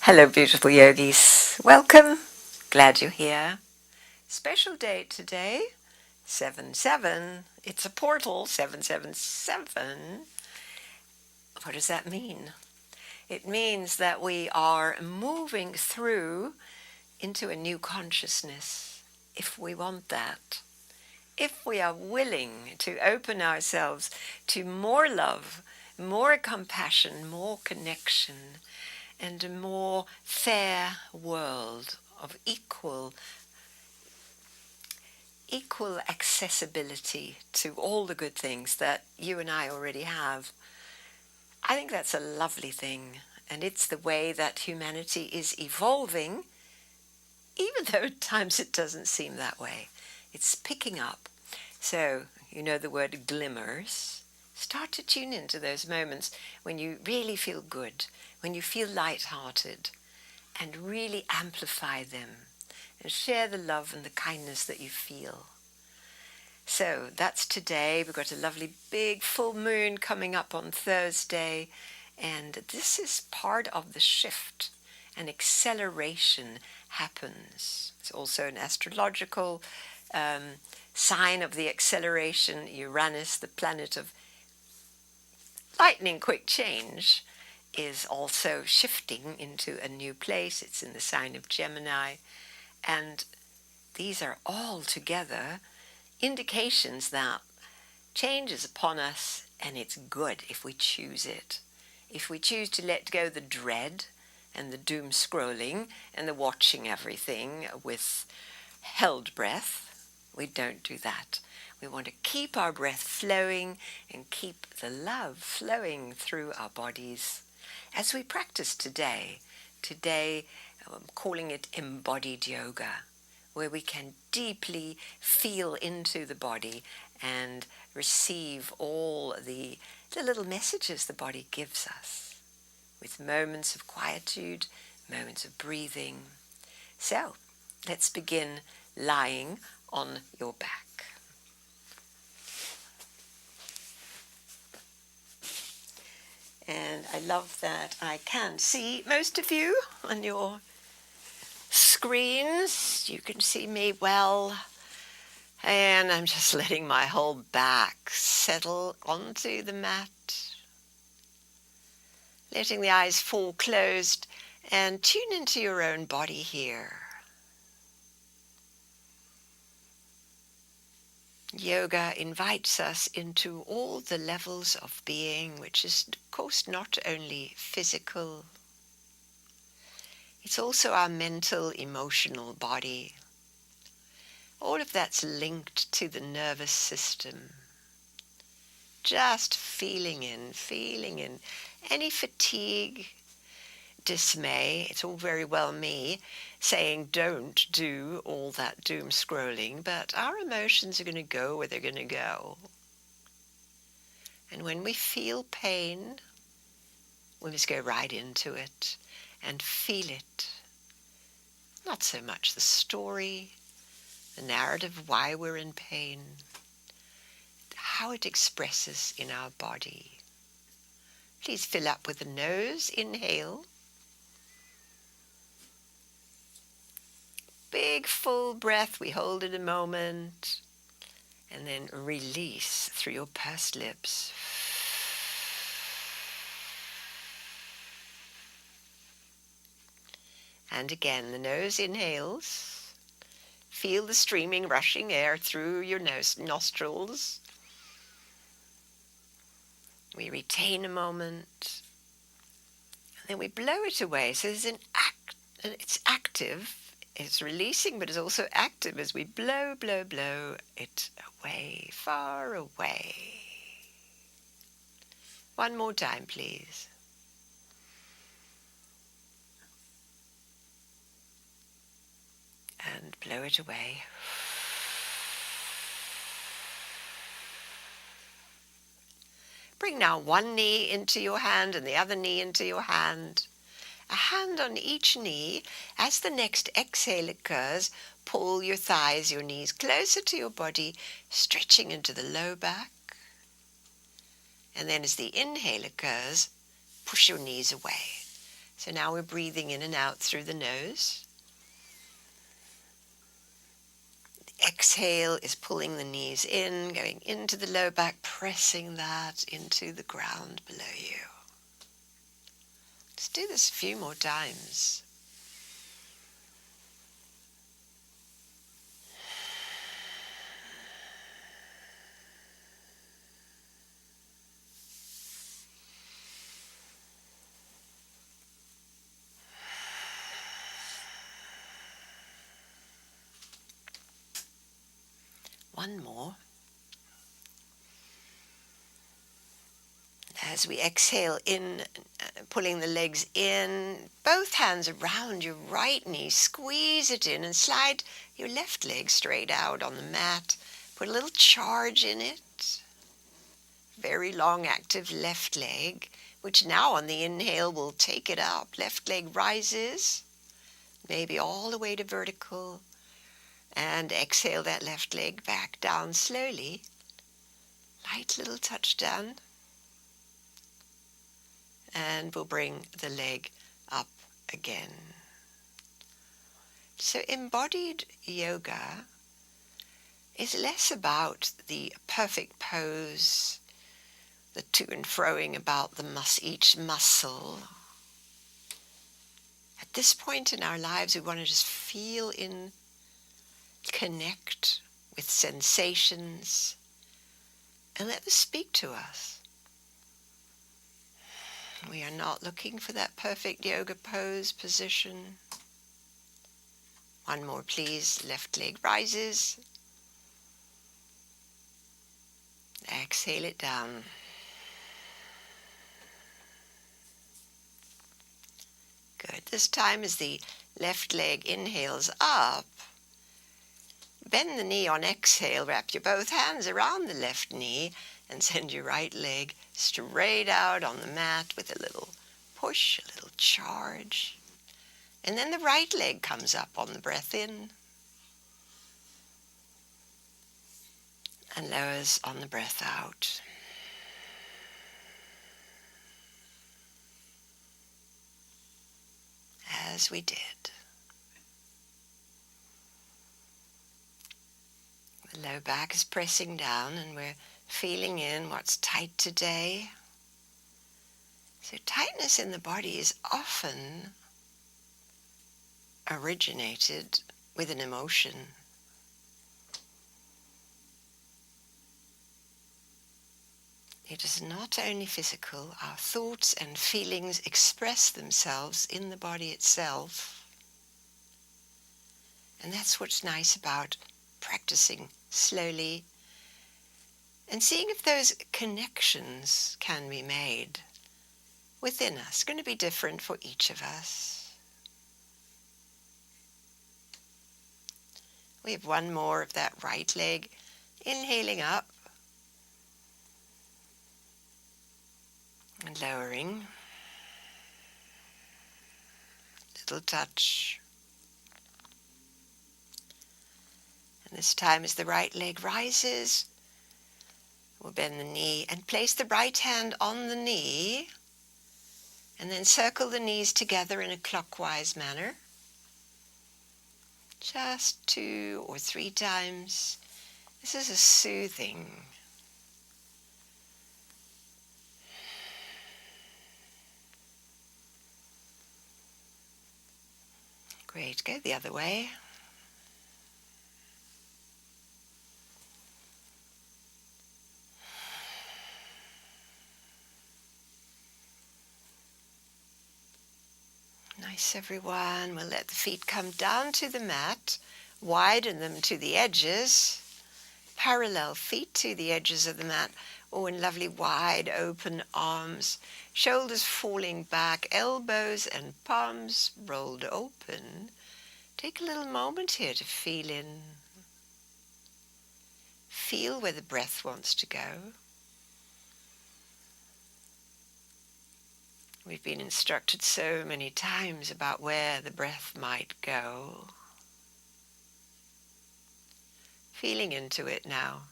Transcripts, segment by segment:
Hello, beautiful yogis. Welcome. Glad you're here. Special date today, 7/7. It's a portal, 777. What does that mean? It means that we are moving through into a new consciousness, if we want that. If we are willing to open ourselves to more love, more compassion, more connection, and a more fair world of equal accessibility to all the good things that you and I already have. I think that's a lovely thing, and it's the way that humanity is evolving, even though at times it doesn't seem that way. It's picking up. So, you know the word glimmers. Start to tune into those moments when you really feel good, when you feel light-hearted, and really amplify them and share the love and the kindness that you feel. So that's today. We've got a lovely big full moon coming up on Thursday, and this is part of the shift. An acceleration happens. It's also an astrological sign of the acceleration. Uranus, the planet of lightning quick change, is also shifting into a new place. It's in the sign of Gemini, and these are all together indications that change is upon us, and it's good if we choose it. If we choose to let go the dread and the doom scrolling and the watching everything with held breath, we don't do that. We want to keep our breath flowing and keep the love flowing through our bodies as we practice today. Today, I'm calling it embodied yoga, where we can deeply feel into the body and receive all the little messages the body gives us, with moments of quietude, moments of breathing. So, let's begin lying on your back. And I love that I can see most of you on your screens. You can see me well. And I'm just letting my whole back settle onto the mat. Letting the eyes fall closed and tune into your own body here. Yoga invites us into all the levels of being, which is, of course, not only physical. It's also our mental, emotional body. All of that's linked to the nervous system. Just feeling in any fatigue, dismay. It's all very well me saying don't do all that doom scrolling, but our emotions are going to go where they're going to go. And when we feel pain, we must go right into it and feel it. Not so much the story, the narrative of why we're in pain, how it expresses in our body. Please fill up with the nose, inhale. Big full breath, we hold it a moment, and then release through your pursed lips. And again, the nose inhales. Feel the streaming, rushing air through your nostrils. We retain a moment, and then we blow it away. So there's it's active. It's releasing, but it's also active as we blow it away, far away. One more time, please. And blow it away. Bring now one knee into your hand and the other knee into your hand. A hand on each knee. As the next exhale occurs, pull your thighs, your knees closer to your body, stretching into the low back. And then as the inhale occurs, push your knees away. So now we're breathing in and out through the nose. The exhale is pulling the knees in, going into the low back, pressing that into the ground below you. Let's do this a few more times. One more. As we exhale in, pulling the legs in, both hands around your right knee, squeeze it in and slide your left leg straight out on the mat. Put a little charge in it. Very long active left leg, which now on the inhale will take it up. Left leg rises, maybe all the way to vertical. And exhale that left leg back down slowly. Light little touch down. And we'll bring the leg up again. So embodied yoga is less about the perfect pose, the to and froing about each muscle. At this point in our lives, we want to just feel in, connect with sensations, and let them speak to us. We are not looking for that perfect yoga pose position. One more, please. Left leg rises. Exhale it down. Good. This time as the left leg inhales up, bend the knee on exhale, wrap your both hands around the left knee, and send your right leg straight out on the mat with a little push, a little charge. And then the right leg comes up on the breath in and lowers on the breath out. As we did. The low back is pressing down and we're feeling in what's tight today. So tightness in the body is often originated with an emotion. It is not only physical. Our thoughts and feelings express themselves in the body itself. And that's what's nice about practicing slowly and seeing if those connections can be made within us. It's going to be different for each of us. We have one more of that right leg inhaling up and lowering. Little touch. And this time as the right leg rises, we'll bend the knee and place the right hand on the knee and then circle the knees together in a clockwise manner. Just 2 or 3 times. This is a soothing. Great, go the other way. Nice, everyone. We'll let the feet come down to the mat, widen them to the edges, parallel feet to the edges of the mat, or in lovely wide open arms, shoulders falling back, elbows and palms rolled open. Take a little moment here to feel in. Feel where the breath wants to go. We've been instructed so many times about where the breath might go. Feeling into it now.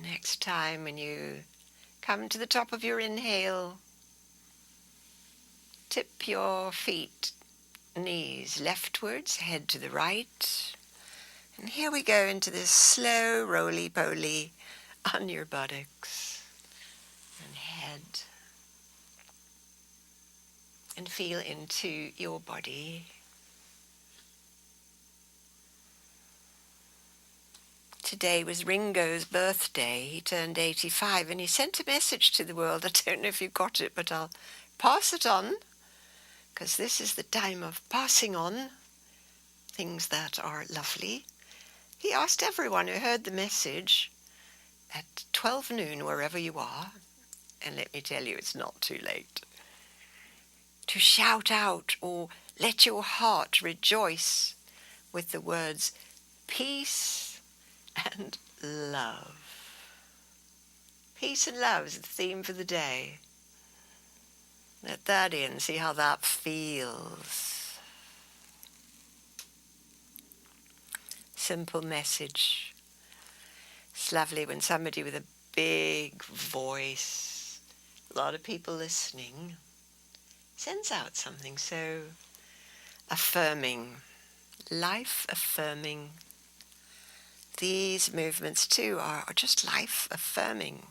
Next time when you come to the top of your inhale, tip your feet, knees leftwards, head to the right. And here we go into this slow roly-poly on your buttocks and head. And feel into your body. Today was Ringo's birthday. He turned 85 and he sent a message to the world. I don't know if you got it, but I'll pass it on, because this is the time of passing on things that are lovely. He asked everyone who heard the message at 12 noon, wherever you are, and let me tell you, it's not too late, to shout out or let your heart rejoice with the words peace and love. Peace and love is the theme for the day. Let that in, see how that feels. Simple message. It's lovely when somebody with a big voice, a lot of people listening, sends out something so affirming, life affirming. These movements too are just life affirming.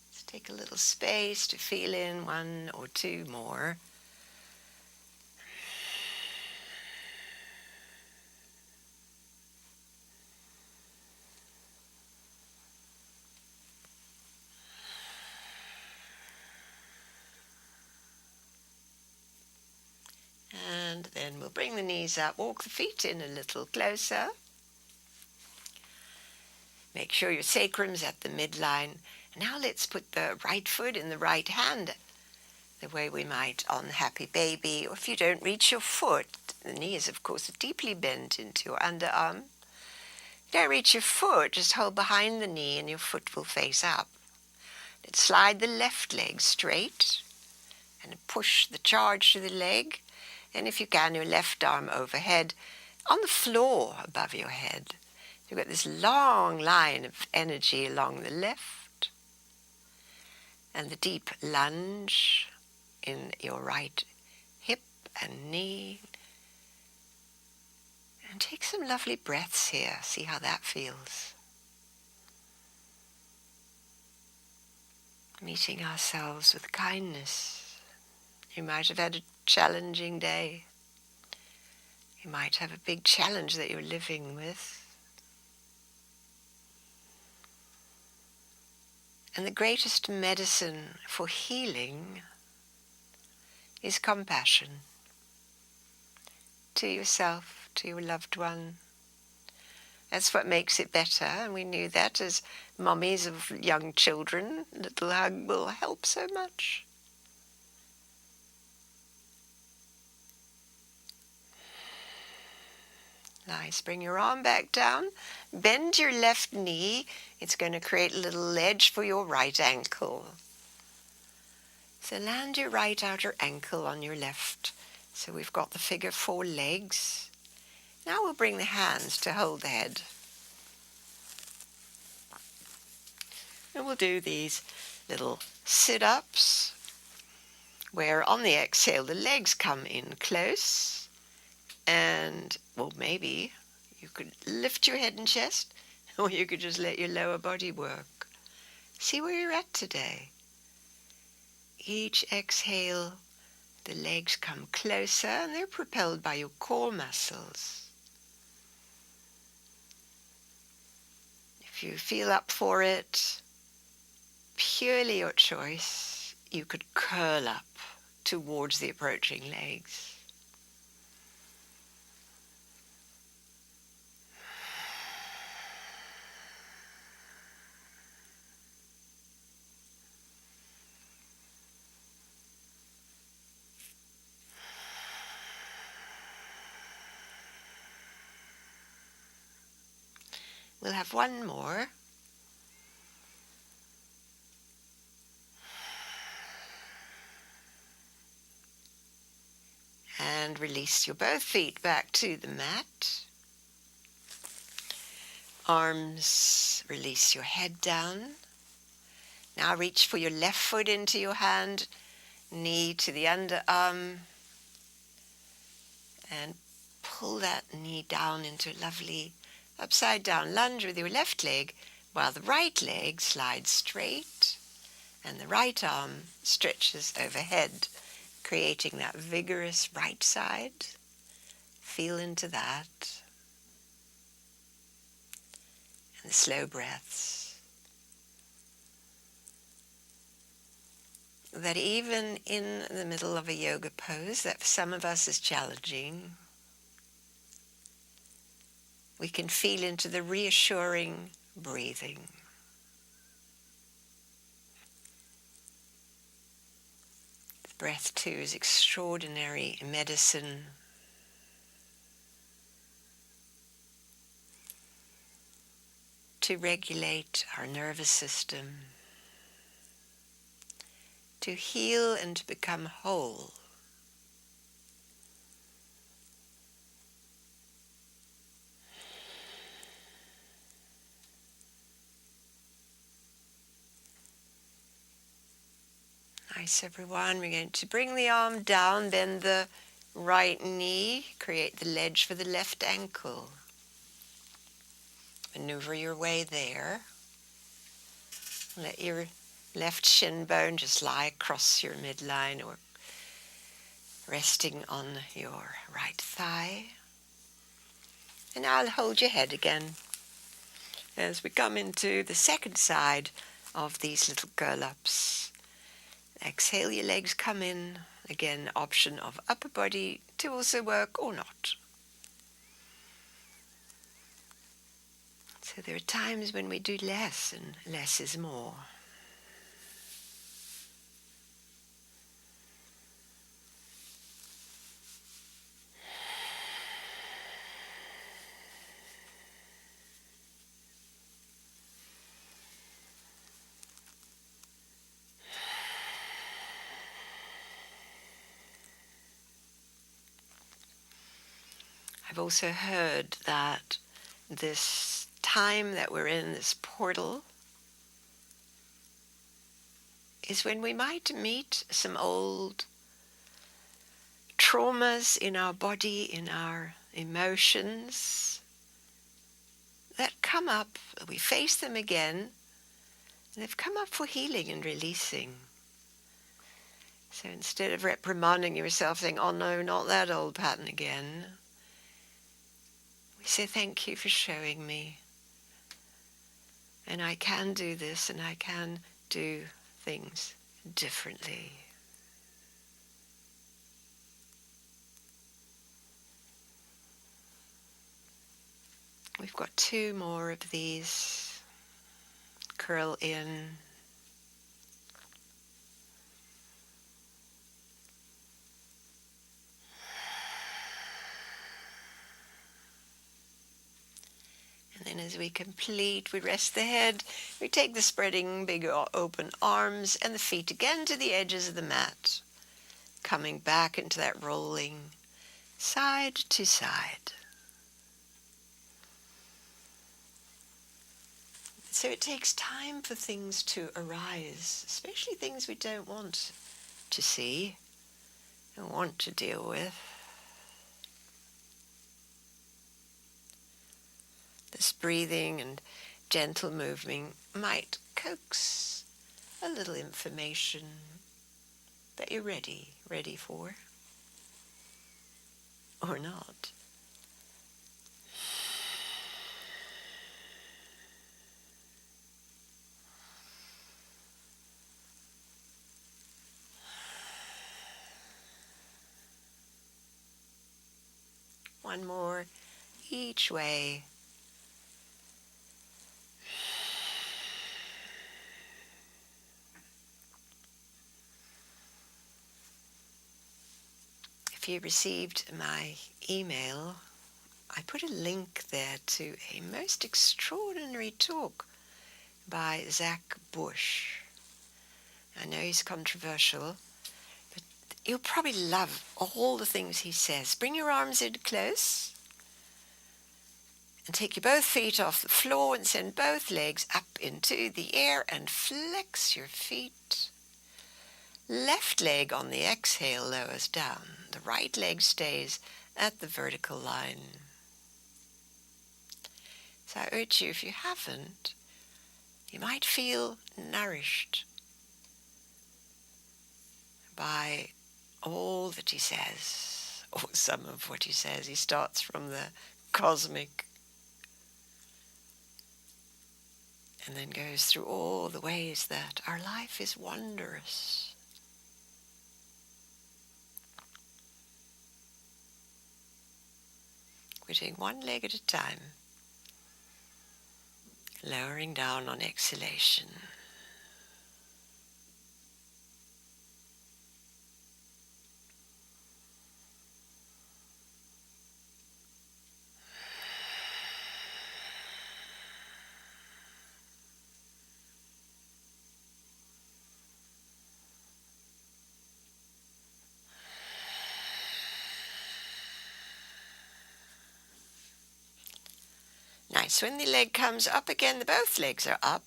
Let's take a little space to feel in one or two more. And then we'll bring the knees up, walk the feet in a little closer. Make sure your sacrum's at the midline. Now let's put the right foot in the right hand, the way we might on Happy Baby. Or if you don't reach your foot, the knee is of course deeply bent into your underarm. If you don't reach your foot, just hold behind the knee and your foot will face up. Let's slide the left leg straight and push the charge to the leg. And if you can, your left arm overhead on the floor above your head. You've got this long line of energy along the left and the deep lunge in your right hip and knee. And take some lovely breaths here. See how that feels. Meeting ourselves with kindness. You might have had a challenging day. You might have a big challenge that you're living with. And the greatest medicine for healing is compassion to yourself, to your loved one. That's what makes it better, and we knew that as mummies of young children. A little hug will help so much. Nice. Bring your arm back down. Bend your left knee. It's going to create a little ledge for your right ankle. So land your right outer ankle on your left. So we've got the figure 4 legs. Now we'll bring the hands to hold the head. And we'll do these little sit-ups where on the exhale the legs come in close. And, well, maybe you could lift your head and chest, or you could just let your lower body work. See where you're at today. Each exhale, the legs come closer, and they're propelled by your core muscles. If you feel up for it, purely your choice, you could curl up towards the approaching legs. We'll have one more. and release your both feet back to the mat. Arms, release your head down. Now reach for your left foot into your hand, knee to the underarm, and pull that knee down into a lovely upside down lunge with your left leg, while the right leg slides straight and the right arm stretches overhead, creating that vigorous right side. Feel into that. And the slow breaths. That even in the middle of a yoga pose that for some of us is challenging, we can feel into the reassuring breathing. The breath too is extraordinary medicine. To regulate our nervous system, to heal and to become whole. Nice, everyone. We're going to bring the arm down, bend the right knee, create the ledge for the left ankle. Maneuver your way there. Let your left shin bone just lie across your midline or resting on your right thigh. And now I'll hold your head again as we come into the second side of these little curl-ups. Exhale, your legs come in. Again, option of upper body to also work or not. So there are times when we do less, and less is more. I've also heard that this time that we're in, this portal, is when we might meet some old traumas in our body, in our emotions, that come up, we face them again, and they've come up for healing and releasing. So instead of reprimanding yourself, saying, oh no, not that old pattern again, we say, thank you for showing me. And I can do this, and I can do things differently. We've got 2 more of these. Curl in. And then as we complete, we rest the head. We take the spreading big open arms and the feet again to the edges of the mat. Coming back into that rolling side to side. So it takes time for things to arise, especially things we don't want to see and want to deal with. This breathing and gentle moving might coax a little information that you're ready for, or not. One more each way. If you received my email, I put a link there to a most extraordinary talk by Zach Bush. I know he's controversial, but you'll probably love all the things he says. Bring your arms in close and take your both feet off the floor and send both legs up into the air and flex your feet. Left leg on the exhale lowers down. The right leg stays at the vertical line. So I urge you, if you haven't, you might feel nourished by all that he says, or some of what he says. He starts from the cosmic and then goes through all the ways that our life is wondrous. We're doing one leg at a time, lowering down on exhalation. Nice. When the leg comes up again, both legs are up.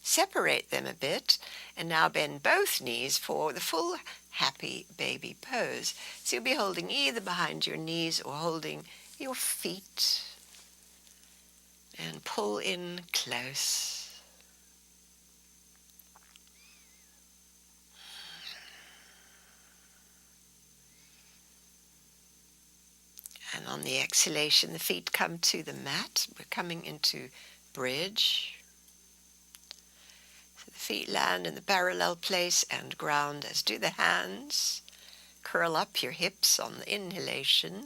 Separate them a bit and now bend both knees for the full happy baby pose. So you'll be holding either behind your knees or holding your feet and pull in close. And on the exhalation, the feet come to the mat. We're coming into bridge. So the feet land in the parallel place and ground, as do the hands. Curl up your hips on the inhalation.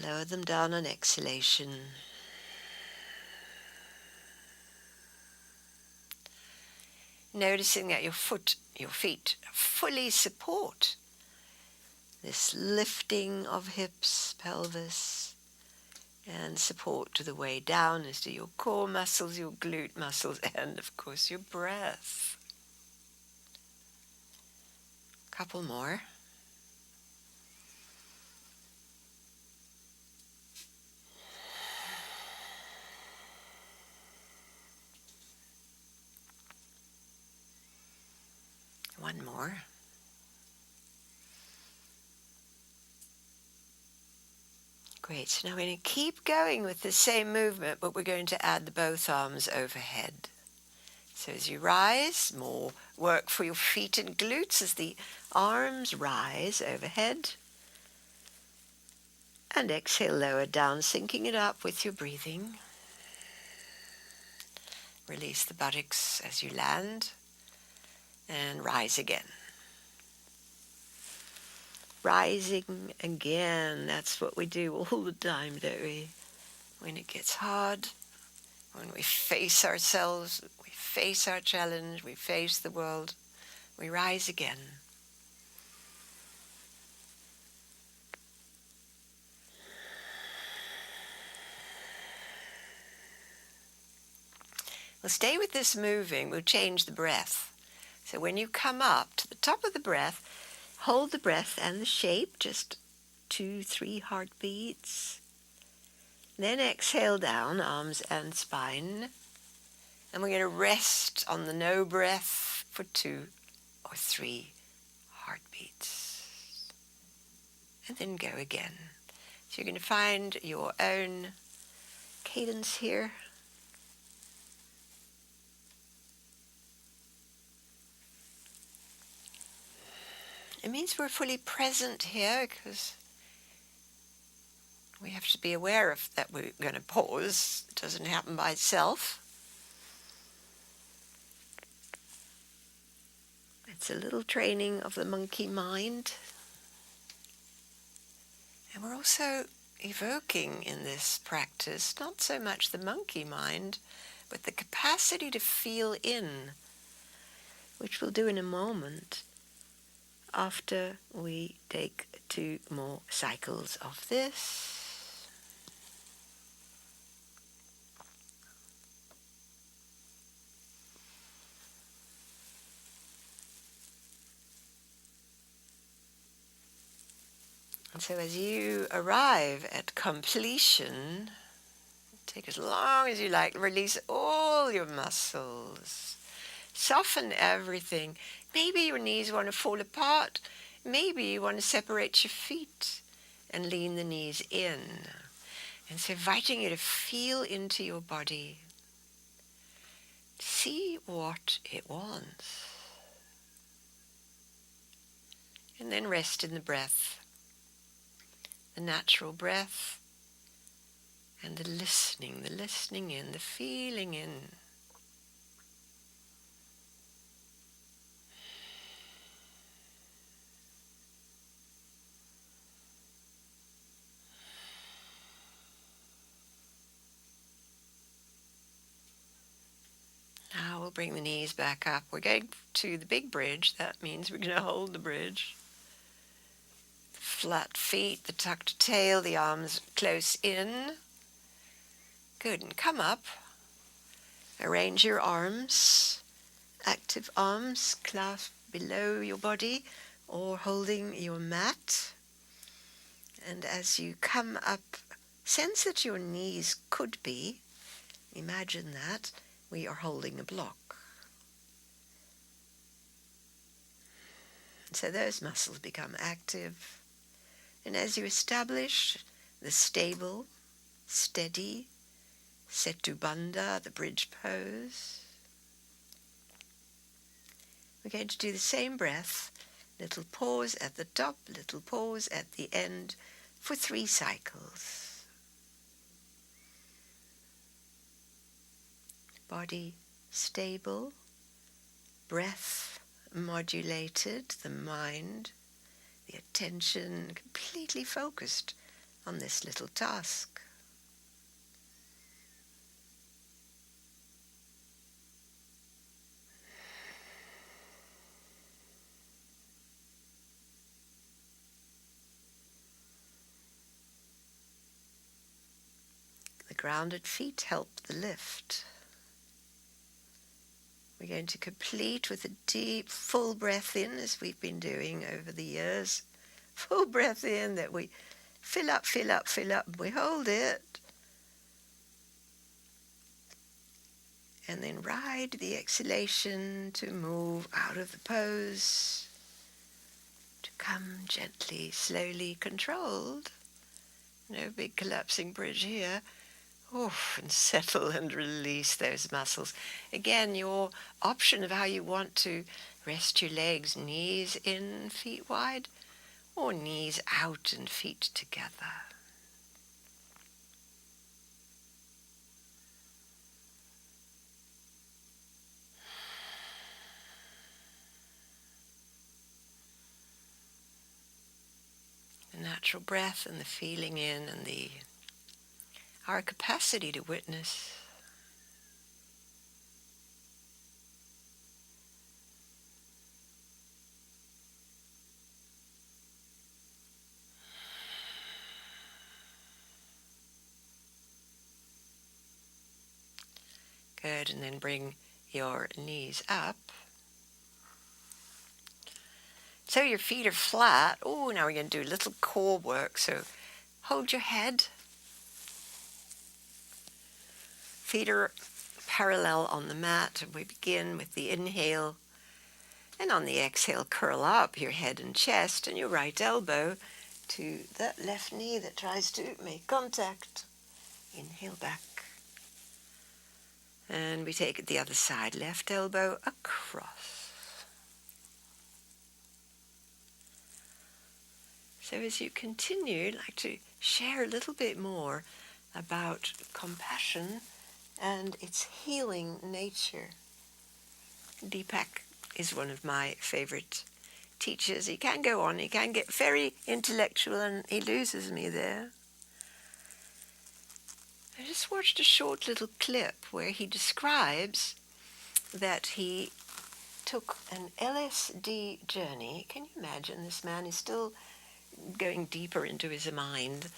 Lower them down on exhalation. Noticing that your feet fully support this lifting of hips, pelvis, and support to the way down, as do your core muscles, your glute muscles, and of course your breath. Couple more. One more. Great. So now we're going to keep going with the same movement, but we're going to add the both arms overhead. So as you rise, more work for your feet and glutes as the arms rise overhead. And exhale, lower down, syncing it up with your breathing. Release the buttocks as you land and rise again. Rising again, that's what we do all the time, don't we? When it gets hard, when we face ourselves, we face our challenge, we face the world, we rise again. We'll stay with this moving, we'll change the breath. So when you come up to the top of the breath, hold the breath and the shape, just 2-3 heartbeats. Then exhale down, arms and spine. And we're going to rest on the no breath for 2 or 3 heartbeats. And then go again. So you're going to find your own cadence here. It means we're fully present here because we have to be aware of that we're going to pause. It doesn't happen by itself. It's a little training of the monkey mind. And we're also evoking in this practice not so much the monkey mind, but the capacity to feel in, which we'll do in a moment after we take 2 more cycles of this. So as you arrive at completion, take as long as you like, release all your muscles, soften everything. Maybe your knees want to fall apart, maybe you want to separate your feet and lean the knees in. And so inviting you to feel into your body, see what it wants, and then rest in the breath, the natural breath, and the listening in, the feeling in. Now we'll bring the knees back up. We're going to the big bridge. That means we're going to hold the bridge. Flat feet, the tucked tail, the arms close in. Good, and come up. Arrange your arms, active arms clasped below your body or holding your mat. And as you come up, sense that your knees could be, imagine that, we are holding a block. So those muscles become active. And as you establish the stable, steady, Setu Bandha, the bridge pose, we're going to do the same breath, little pause at the top, little pause at the end for 3 cycles. Body stable, breath modulated, the mind, the attention completely focused on this little task. The grounded feet help the lift. We're going to complete with a deep, full breath in, as we've been doing over the years. Full breath in, that we fill up, and we hold it. And then ride the exhalation to move out of the pose, to come gently, slowly, controlled. No big collapsing bridge here. And settle and release those muscles. Again, your option of how you want to rest your legs, knees in, feet wide, or knees out and feet together. The natural breath and the feeling in and our capacity to witness. Good, and then bring your knees up. So your feet are flat. Now we're going to do a little core work. So hold your head. Feet are parallel on the mat. We begin with the inhale. And on the exhale, curl up your head and chest and your right elbow to that left knee that tries to make contact. Inhale back. And we take it the other side, left elbow across. So as you continue, I'd like to share a little bit more about compassion and its healing nature. Deepak is one of my favorite teachers. He can go on, he can get very intellectual, and he loses me there. I just watched a short little clip where he describes that he took an LSD journey. Can you imagine? This man is still going deeper into his mind,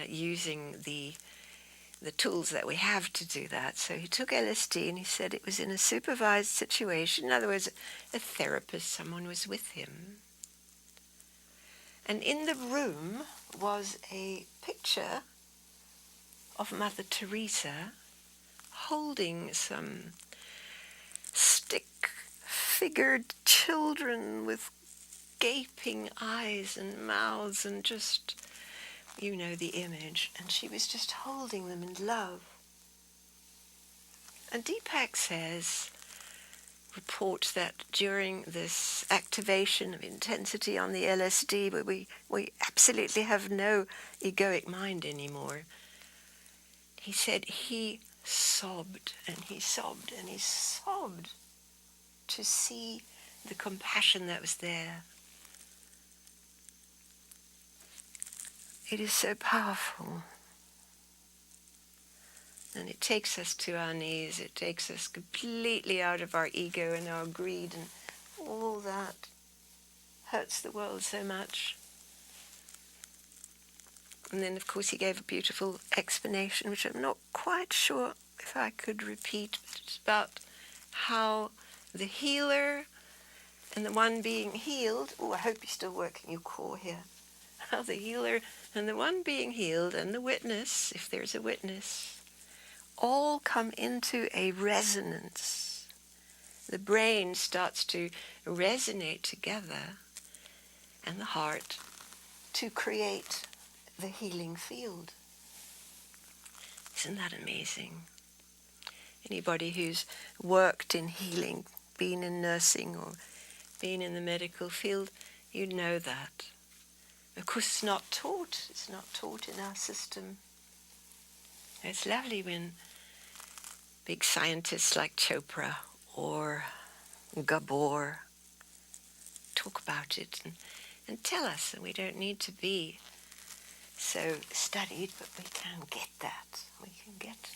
using the tools that we have to do that. So he took LSD, and he said it was in a supervised situation. In other words, a therapist, someone was with him. And in the room was a picture of Mother Teresa holding some stick-figured children with gaping eyes and mouths and just, you know, the image. And she was just holding them in love. And Deepak reports that during this activation of intensity on the LSD, where we absolutely have no egoic mind anymore, he said he sobbed and he sobbed and he sobbed to see the compassion that was there. It is so powerful. And it takes us to our knees. It takes us completely out of our ego and our greed, and all that hurts the world so much. And then, of course, he gave a beautiful explanation, which I'm not quite sure if I could repeat, but it's about how the healer and the one being healed, I hope you're still working your core here, how the healer and the one being healed and the witness, if there's a witness, all come into a resonance. The brain starts to resonate together, and the heart to create the healing field. Isn't that amazing? Anybody who's worked in healing, been in nursing or been in the medical field, you know that. Of course, it's not taught. It's not taught in our system. It's lovely when big scientists like Chopra or Gabor talk about it and tell us, and we don't need to be so studied, but we can get that. We can get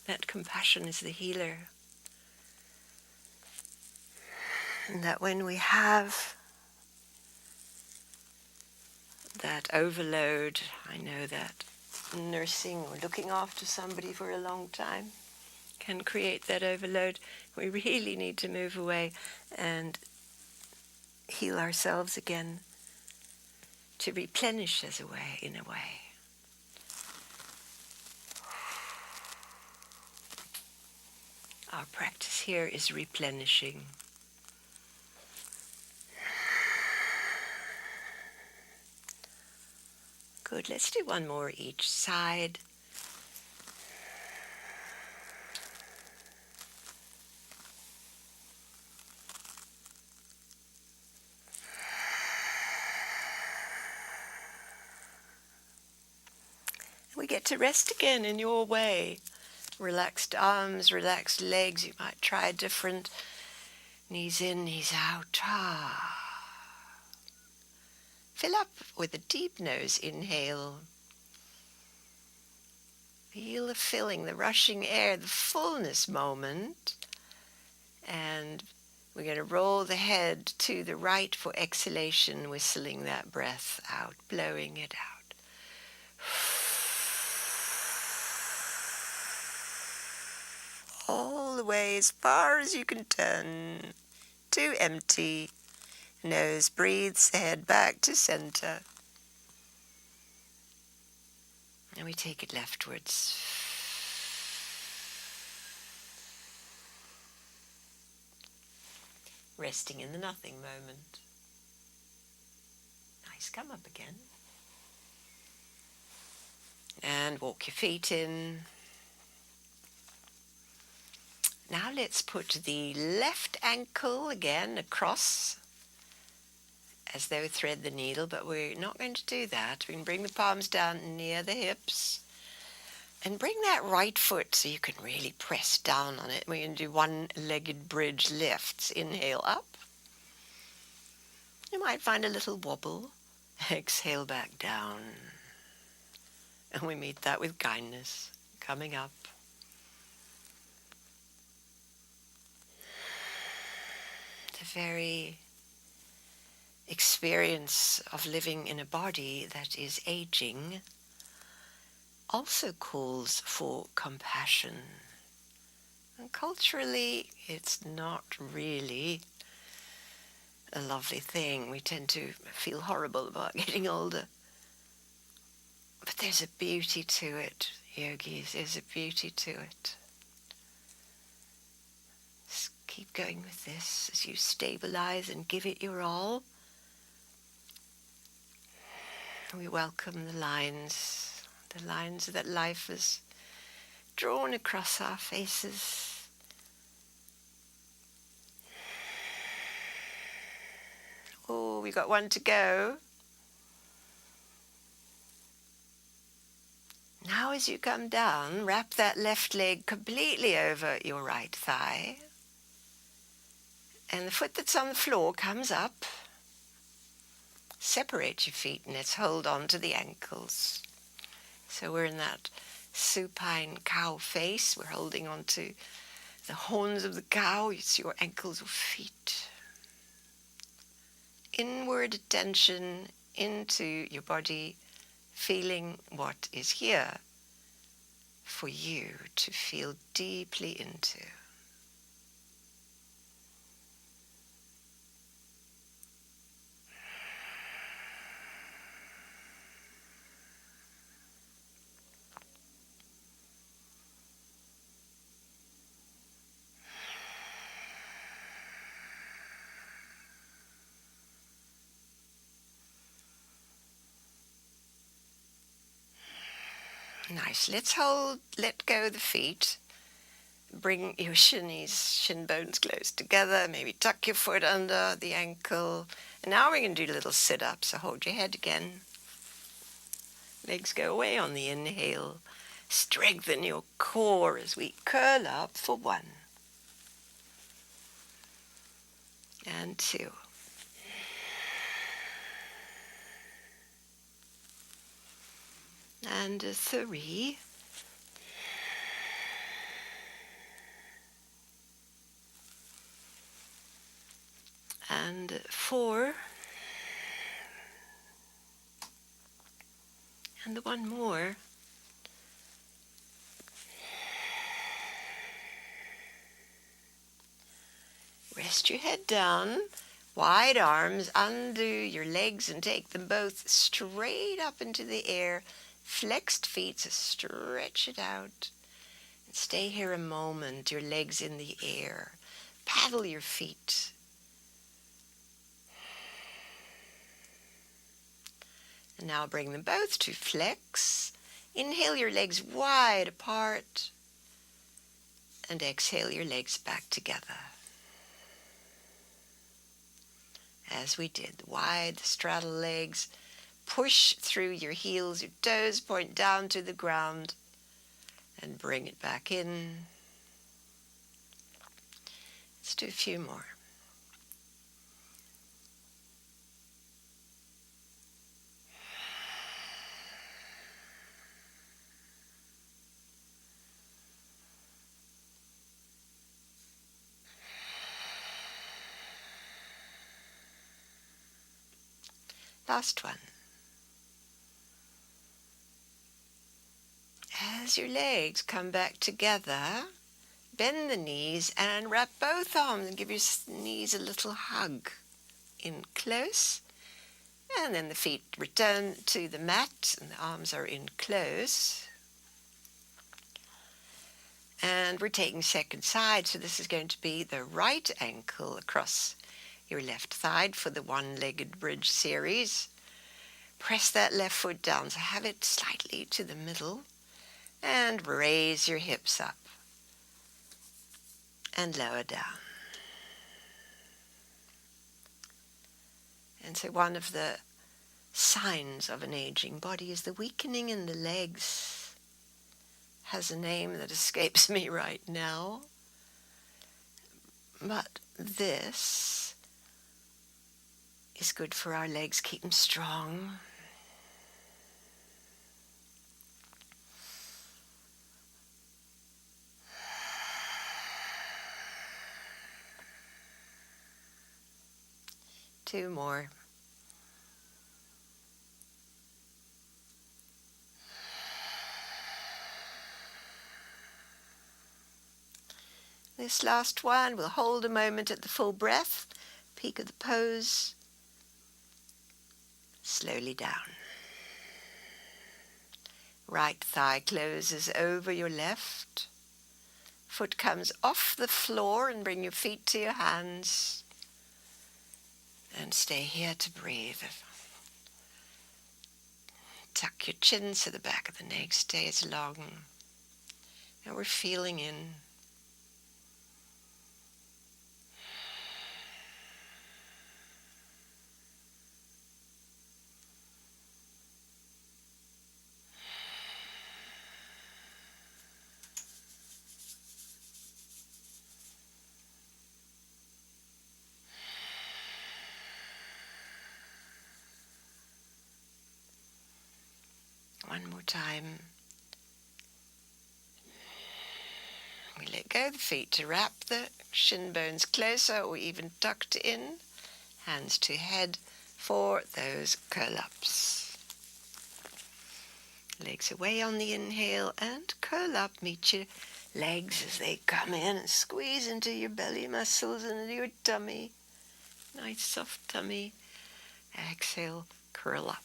that compassion is the healer. And that when we have that overload, I know that nursing or looking after somebody for a long time can create that overload. We really need to move away and heal ourselves again, to replenish us away, in a way. Our practice here is replenishing. Good, let's do one more each side. We get to rest again in your way. Relaxed arms, relaxed legs. You might try different. Knees in, knees out. Fill up with a deep nose inhale. Feel the filling, the rushing air, the fullness moment. And we're going to roll the head to the right for exhalation, whistling that breath out, blowing it out. All the way as far as you can turn to empty. Nose breathes the head back to center. And we take it leftwards. Resting in the nothing moment. Nice, come up again. And walk your feet in. Now let's put the left ankle again across as though thread the needle, but we're not going to do that. We can bring the palms down near the hips and bring that right foot so you can really press down on it. We're going to do one-legged bridge lifts. Inhale up. You might find a little wobble. Exhale back down. And we meet that with kindness, coming up. The very experience of living in a body that is aging also calls for compassion. And culturally, it's not really a lovely thing. We tend to feel horrible about getting older. But there's a beauty to it, yogis. There's a beauty to it. Just keep going with this as you stabilize and give it your all. We welcome the lines that life has drawn across our faces. Oh, we got one to go. Now as you come down, wrap that left leg completely over your right thigh. And the foot that's on the floor comes up. Separate your feet and let's hold on to the ankles. So we're in that supine cow face. We're holding on to the horns of the cow. It's your ankles or feet. Inward attention into your body, feeling what is here for you to feel deeply into. Nice. Let's let go of the feet. Bring your shin bones close together. Maybe tuck your foot under the ankle. And now we're going to do a little sit-up. So hold your head again. Legs go away on the inhale. Strengthen your core as we curl up for 1. And 2. And 3. And 4. And 1 more. Rest your head down. Wide arms, undo your legs and take them both straight up into the air. Flexed feet, so stretch it out. And stay here a moment, your legs in the air. Paddle your feet. And now bring them both to flex. Inhale your legs wide apart. And exhale your legs back together. As we did, wide straddle legs. Push through your heels, your toes point down to the ground. And bring it back in. Let's do a few more. Last one. As your legs come back together, bend the knees and wrap both arms and give your knees a little hug in close. And then the feet return to the mat and the arms are in close. And we're taking second side, so this is going to be the right ankle across your left thigh for the one-legged bridge series. Press that left foot down, so have it slightly to the middle. And raise your hips up. And lower down. And so one of the signs of an aging body is the weakening in the legs. Has a name that escapes me right now. But this is good for our legs. Keep them strong. Two more. This last one, we'll hold a moment at the full breath. peak of the pose, slowly down. Right thigh closes over your left. Foot comes off the floor and bring your feet to your hands. And stay here to breathe. Tuck your chin to the back of the neck. Stay as long. And we're feeling in. One more time. We let go of the feet to wrap the shin bones closer or even tucked in. Hands to head for those curl-ups. Legs away on the inhale and curl up. Meet your legs as they come in and squeeze into your belly muscles and into your tummy. Nice soft tummy. Exhale, curl up.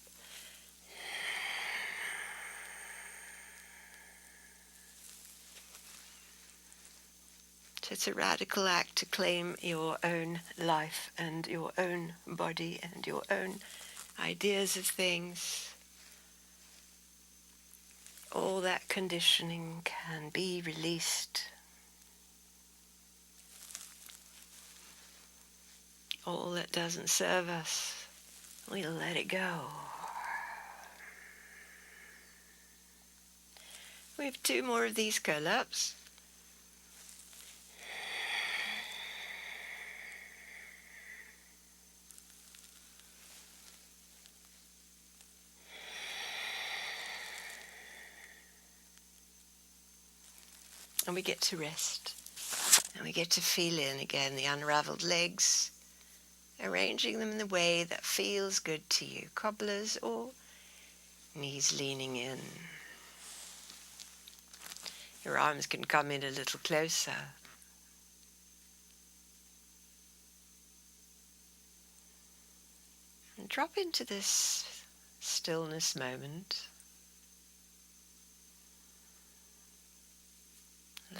So it's a radical act to claim your own life and your own body and your own ideas of things. All that conditioning can be released. All that doesn't serve us, we'll let it go. We have 2 more of these curl-ups. And we get to rest. And we get to feel in again the unraveled legs, arranging them in the way that feels good to you. Cobblers or knees leaning in. Your arms can come in a little closer. And drop into this stillness moment.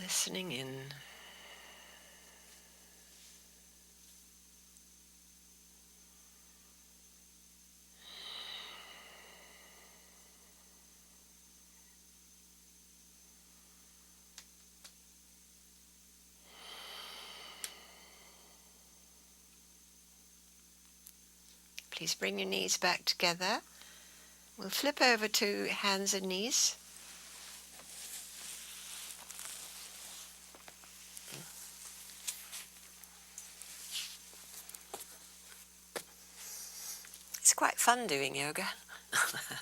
Listening in. Please bring your knees back together. We'll flip over to hands and knees. It's quite fun doing yoga.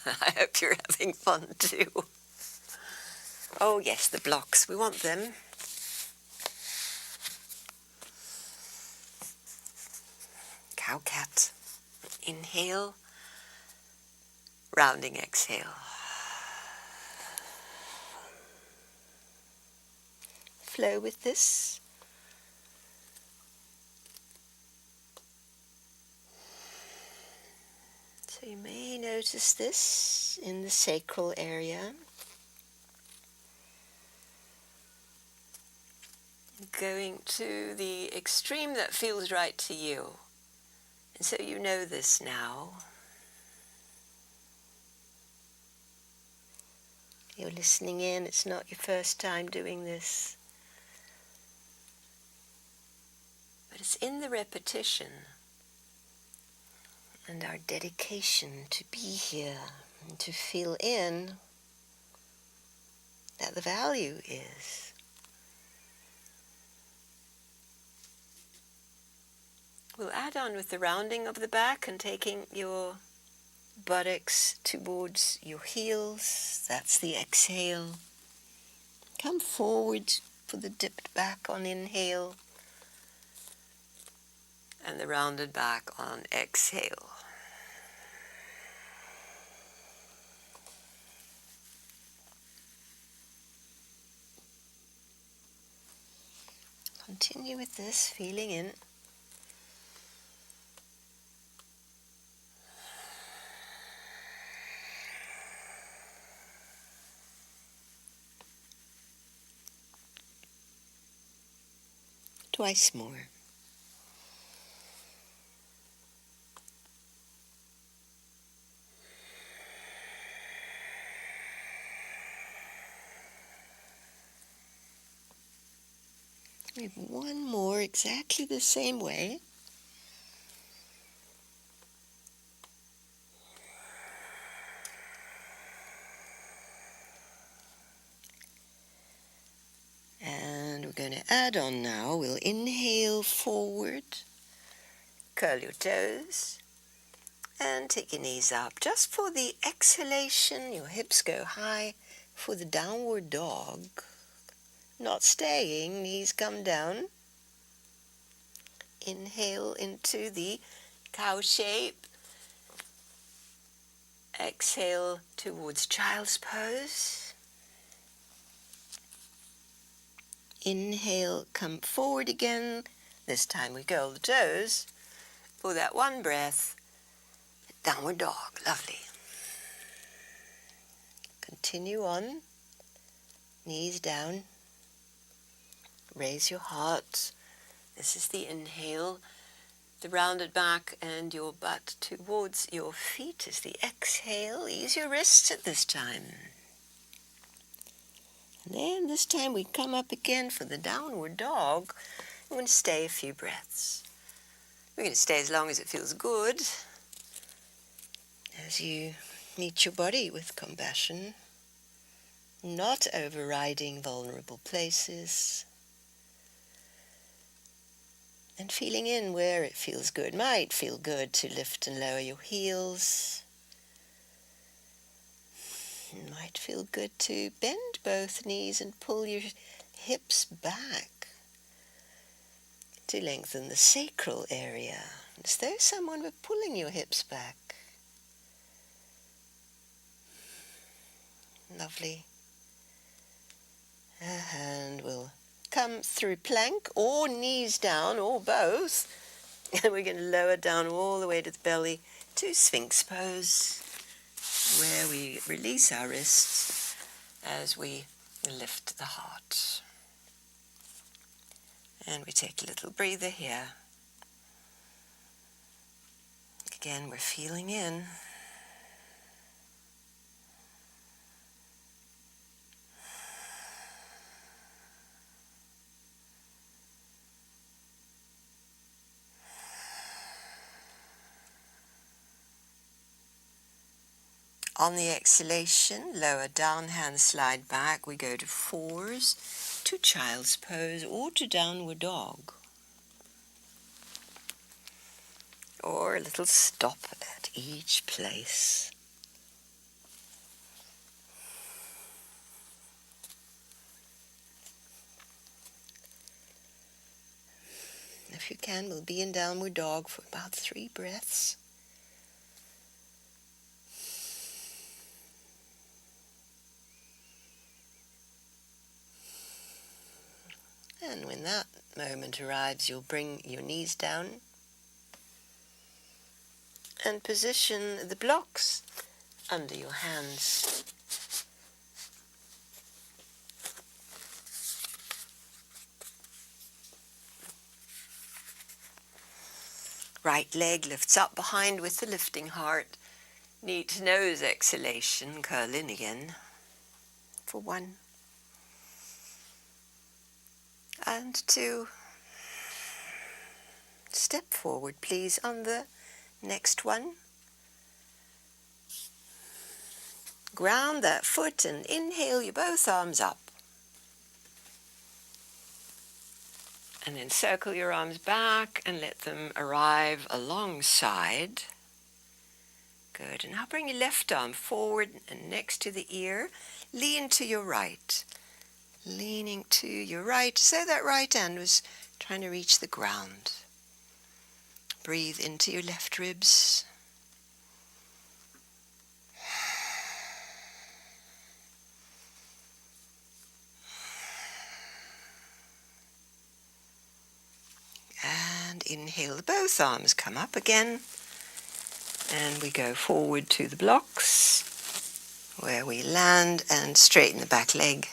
I hope you're having fun too. Oh yes, the blocks, we want them. Cow-cat. Inhale, rounding exhale. Flow with this. So you may notice this in the sacral area. Going to the extreme that feels right to you. And so you know this now. You're listening in, it's not your first time doing this. But it's in the repetition and our dedication to be here and to feel in that the value is. We'll add on with the rounding of the back and taking your buttocks towards your heels. That's the exhale. Come forward for the dipped back on inhale and the rounded back on exhale. Continue with this, feeling in. twice more. We have one more exactly the same way. And we're going to add on now. We'll inhale forward, curl your toes, and take your knees up. Just for the exhalation, your hips go high for the downward dog. Not staying, knees come down. Inhale into the cow shape. Exhale towards child's pose. Inhale, come forward again. This time we curl the toes. For that one breath, downward dog. Lovely. Continue on. Knees down. Raise your heart. This is the inhale. The rounded back and your butt towards your feet is the exhale. Ease your wrists at this time. And then this time we come up again for the downward dog. We're going to stay a few breaths. We're going to stay as long as it feels good. As you meet your body with compassion, not overriding vulnerable places. And feeling in where it feels good. Might feel good to lift and lower your heels. It might feel good to bend both knees and pull your hips back to lengthen the sacral area, as though someone were pulling your hips back. Lovely. And we'll come through plank or knees down or both. And we're going to lower down all the way to the belly to Sphinx pose, where we release our wrists as we lift the heart. And we take a little breather here. Again, we're feeling in. On the exhalation, lower down, hands slide back. We go to fours, to child's pose, or to downward dog. Or a little stop at each place. If you can, we'll be in downward dog for about 3 breaths. And when that moment arrives, you'll bring your knees down and position the blocks under your hands. Right leg lifts up behind with the lifting heart. Neat nose exhalation, curl in again for 1 and 2. Step forward, please, on the next one. Ground that foot and inhale your both arms up. And then circle your arms back and let them arrive alongside. Good. And now bring your left arm forward and next to the ear. Lean to your right. Leaning to your right, so that right hand was trying to reach the ground. Breathe into your left ribs. And inhale, both arms come up again. And we go forward to the blocks, where we land and straighten the back leg.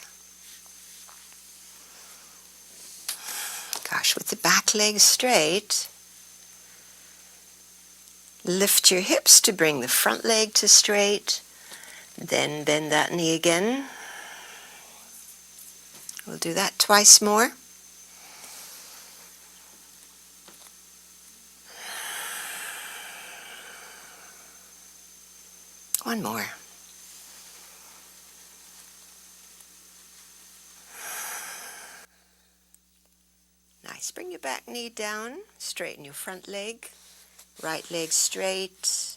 Gosh, with the back leg straight. Lift your hips to bring the front leg to straight. Then bend that knee again. We'll do that twice more. One more. Nice. Bring your back knee down. Straighten your front leg. Right leg straight.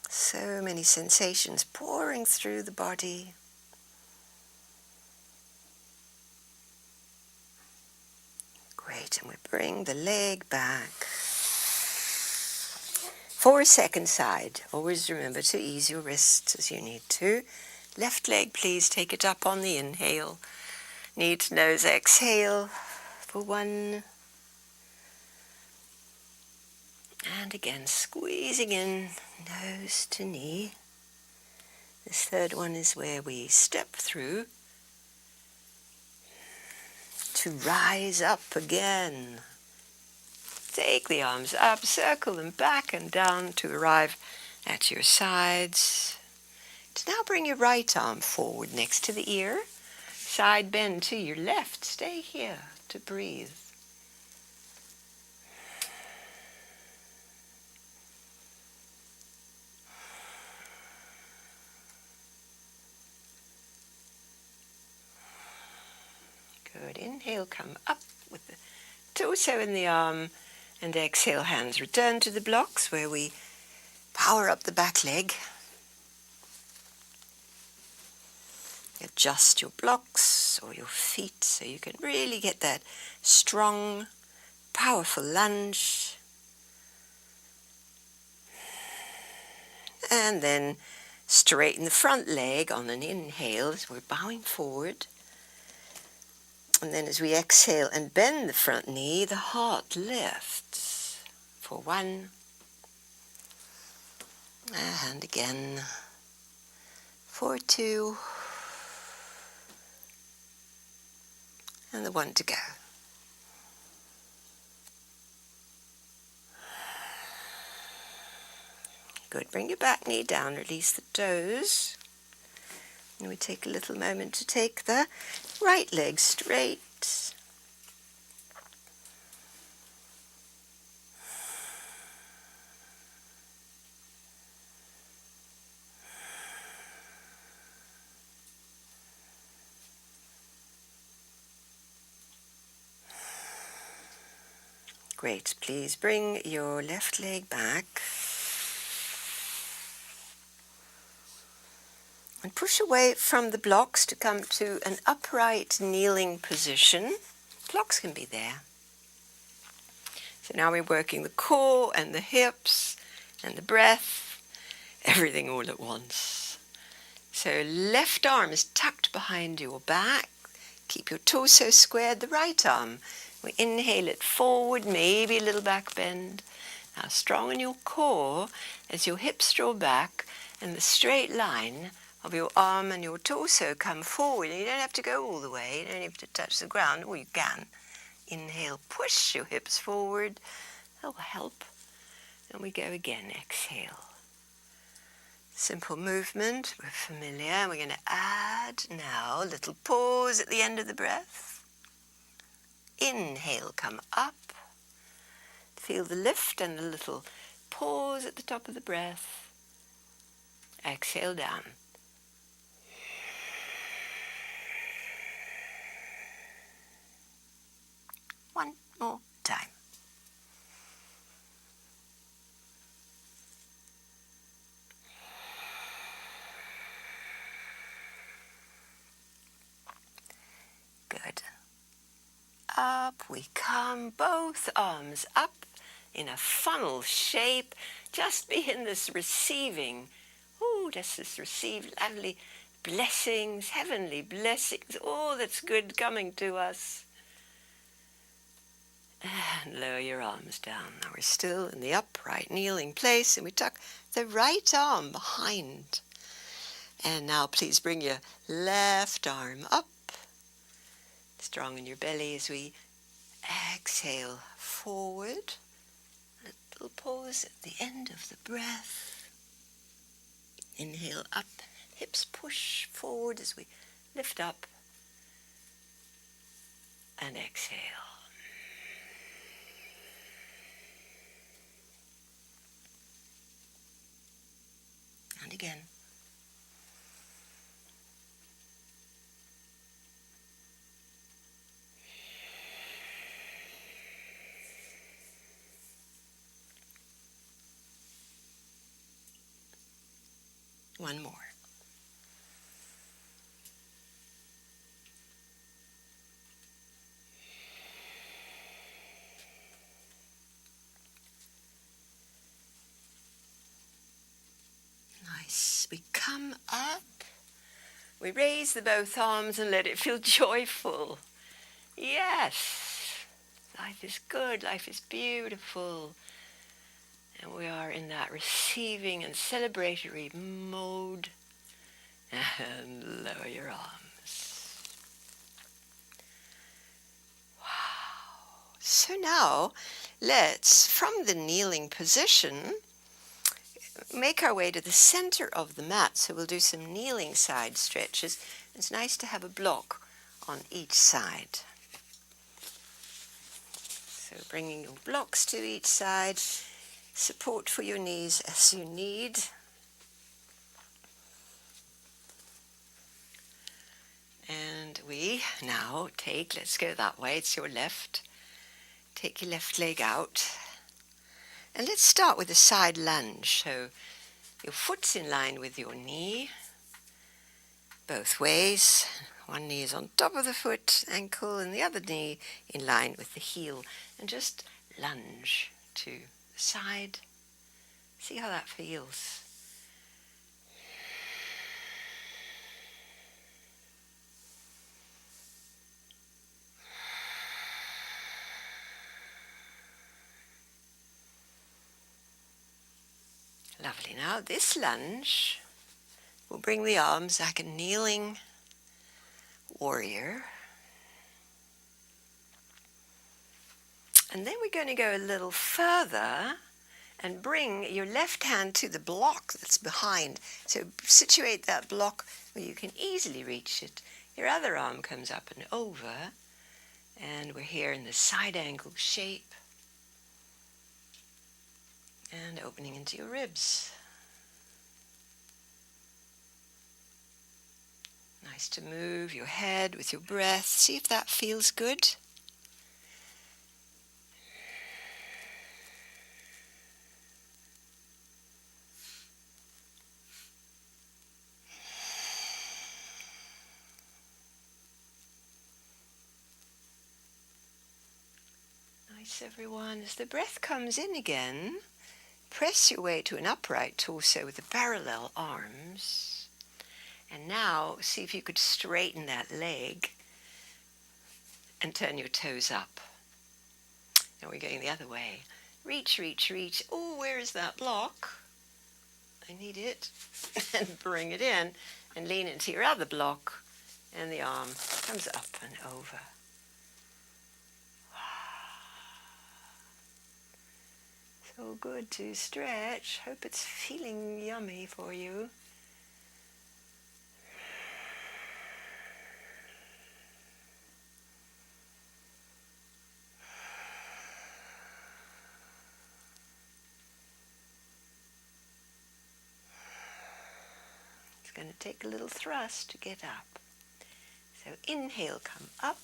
So many sensations pouring through the body. Great, and we bring the leg back. For a second side, always remember to ease your wrists as you need to. Left leg, please take it up on the inhale. Knee to nose, exhale for 1. And again, squeezing in, nose to knee. This third one is where we step through to rise up again. Take the arms up, circle them back and down to arrive at your sides. To now bring your right arm forward next to the ear. Side bend to your left. Stay here to breathe. Good. Inhale, come up with the torso in the arm, and exhale, hands return to the blocks where we power up the back leg. Adjust your blocks or your feet so you can really get that strong, powerful lunge. And then straighten the front leg on an inhale as we're bowing forward. And then as we exhale and bend the front knee, the heart lifts for 1. And again for 2. And the 1 to go. Good. Bring your back knee down, release the toes. And we take a little moment to take the right leg straight. Great. Please bring your left leg back. And push away from the blocks to come to an upright kneeling position. Blocks can be there. So now we're working the core and the hips and the breath, everything all at once. So left arm is tucked behind your back. Keep your torso squared. The right arm, we inhale it forward, maybe a little back bend. Now strong in your core as your hips draw back and the straight line of your arm and your torso come forward. And you don't have to go all the way. You don't have to touch the ground, or you can. Inhale, push your hips forward. That will help. And we go again. Exhale. Simple movement. We're familiar. We're going to add now a little pause at the end of the breath. Inhale, come up. Feel the lift and the little pause at the top of the breath. Exhale down. One more time. Good. Up we come, both arms up in a funnel shape. Just be in this receiving. Oh, just this receive lovely blessings, heavenly blessings, all that's good coming to us. And lower your arms down. Now we're still in the upright kneeling place, and we tuck the right arm behind. And now please bring your left arm up, strong in your belly as we exhale forward. A little pause at the end of the breath. Inhale up, hips push forward as we lift up, and exhale. And again. One more. Nice. We come up. We raise the both arms and let it feel joyful. Yes. Life is good. Life is beautiful. And we are in that receiving and celebratory mode. And lower your arms. Wow. So now, let's, from the kneeling position, make our way to the center of the mat. So we'll do some kneeling side stretches. It's nice to have a block on each side. So bringing your blocks to each side, support for your knees as you need. And we now take, let's go that way, it's your left. Take your left leg out. And let's start with a side lunge. So your foot's in line with your knee, both ways. One knee is on top of the foot, ankle, and the other knee in line with the heel. And just lunge to the side. See how that feels. Lovely. Now this lunge will bring the arms like a kneeling warrior. And then we're going to go a little further and bring your left hand to the block that's behind. So situate that block where you can easily reach it. Your other arm comes up and over. And we're here in the side angle shape. And opening into your ribs. Nice to move your head with your breath. See if that feels good. Nice, everyone. As the breath comes in again, press your way to an upright torso with the parallel arms. And now, see if you could straighten that leg and turn your toes up. Now we're going the other way. Reach, reach, reach. Oh, where is that block? I need it. And bring it in and lean into your other block. And the arm comes up and over. So good to stretch. Hope it's feeling yummy for you. It's going to take a little thrust to get up. So inhale, come up.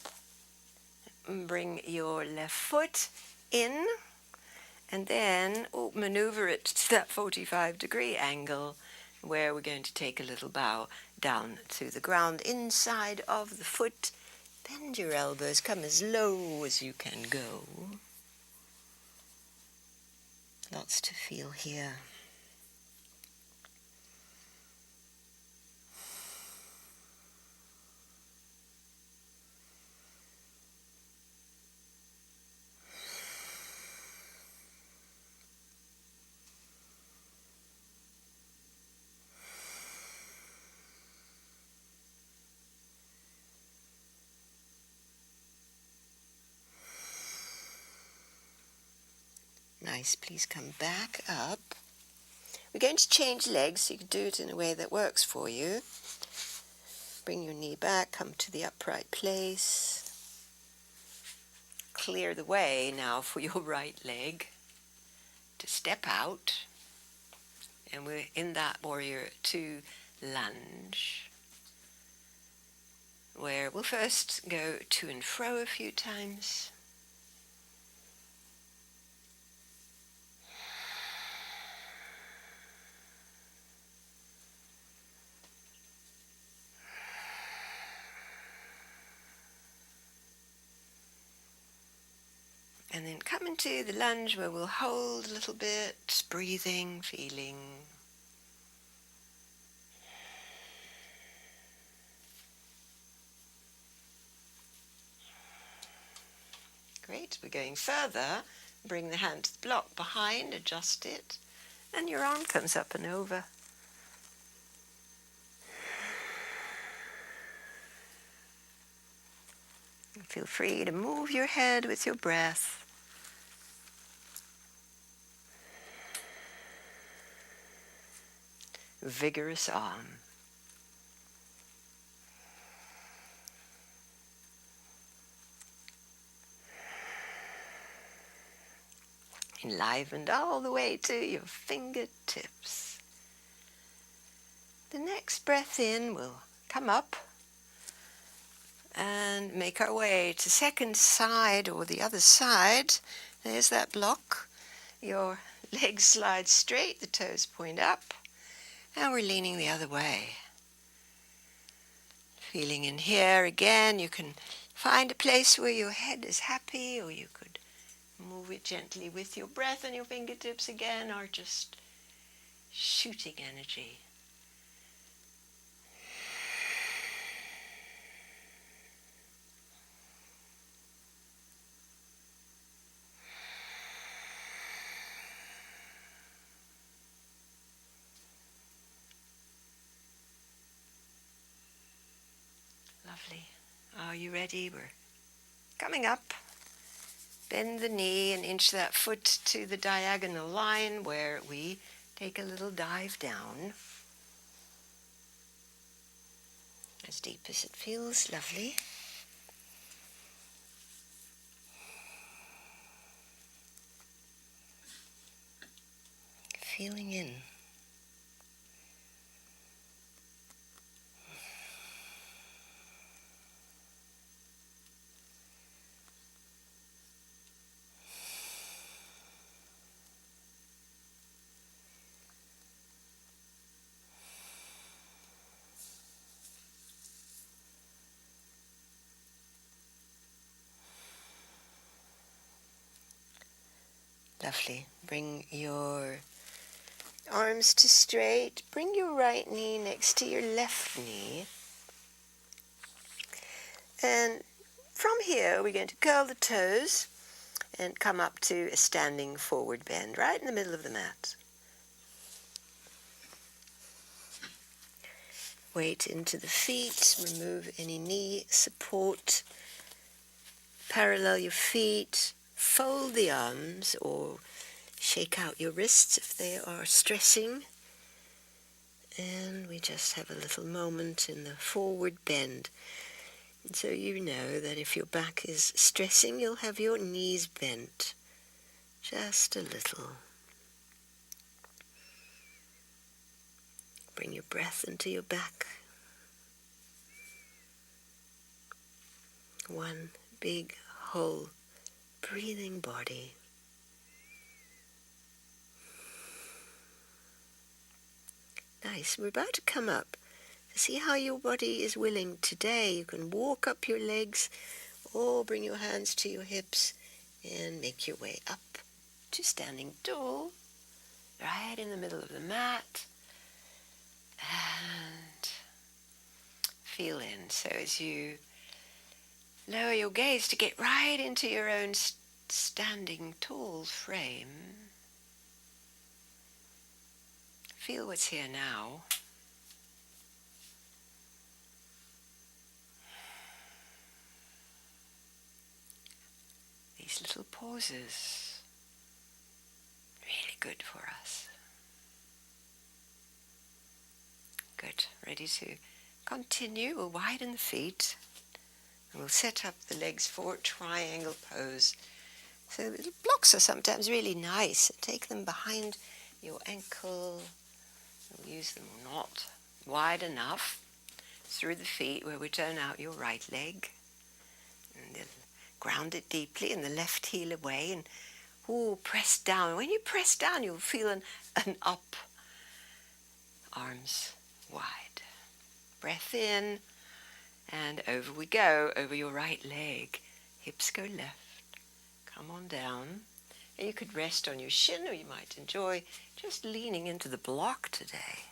Bring your left foot in. And then maneuver it to that 45-degree angle where we're going to take a little bow down to the ground inside of the foot. Bend your elbows, come as low as you can go. Lots to feel here. Nice. Please come back up. We're going to change legs so you can do it in a way that works for you. Bring your knee back, come to the upright place. Clear the way now for your right leg to step out. And we're in that warrior 2 lunge, where we'll first go to and fro a few times. And then come into the lunge where we'll hold a little bit, breathing, feeling. Great, we're going further. Bring the hand to the block behind, adjust it, and your arm comes up and over. Feel free to move your head with your breath. Vigorous arm. Enlivened all the way to your fingertips. The next breath in will come up and make our way to second side or the other side. There's that block. Your legs slide straight, the toes point up, and we're leaning the other way. Feeling in here again, you can find a place where your head is happy, or you could move it gently with your breath and your fingertips again, or just shooting energy. Lovely. Are you ready? We're coming up. Bend the knee and inch that foot to the diagonal line where we take a little dive down. As deep as it feels. Lovely. Feeling in. Lovely. Bring your arms to straight. Bring your right knee next to your left knee. And from here, we're going to curl the toes and come up to a standing forward bend, right in the middle of the mat. Weight into the feet. Remove any knee support. Parallel your feet. Fold the arms or shake out your wrists if they are stressing. And we just have a little moment in the forward bend. And so you know that if your back is stressing, you'll have your knees bent just a little. Bring your breath into your back. One big, whole, breathing body. Nice. We're about to come up to see how your body is willing today. You can walk up your legs or bring your hands to your hips and make your way up to standing tall, right in the middle of the mat. And feel in. So as you lower your gaze to get right into your own standing tall frame, feel what's here now. These little pauses. Really good for us. Good. Ready to continue? We'll widen the feet. And we'll set up the legs for triangle pose. So little blocks are sometimes really nice. Take them behind your ankle. You'll use them or not. Wide enough through the feet where we turn out your right leg. And then ground it deeply and the left heel away. And press down. When you press down, you'll feel an up. Arms wide. Breath in. And over we go, over your right leg. Hips go left. Come on down. And you could rest on your shin, or you might enjoy just leaning into the block today.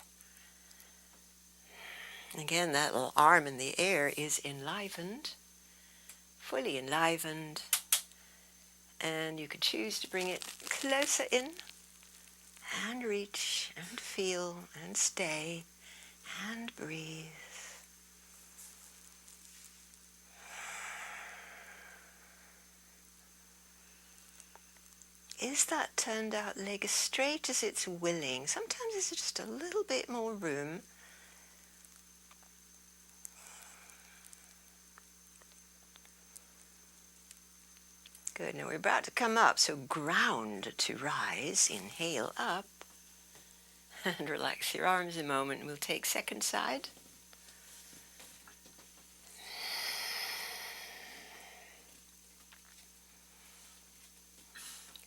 Again, that little arm in the air is enlivened, fully enlivened. And you could choose to bring it closer in and reach and feel and stay and breathe. Is that turned out leg as straight as it's willing? Sometimes there's just a little bit more room. Good. Now we're about to come up, so ground to rise. Inhale up. And relax your arms a moment. We'll take second side.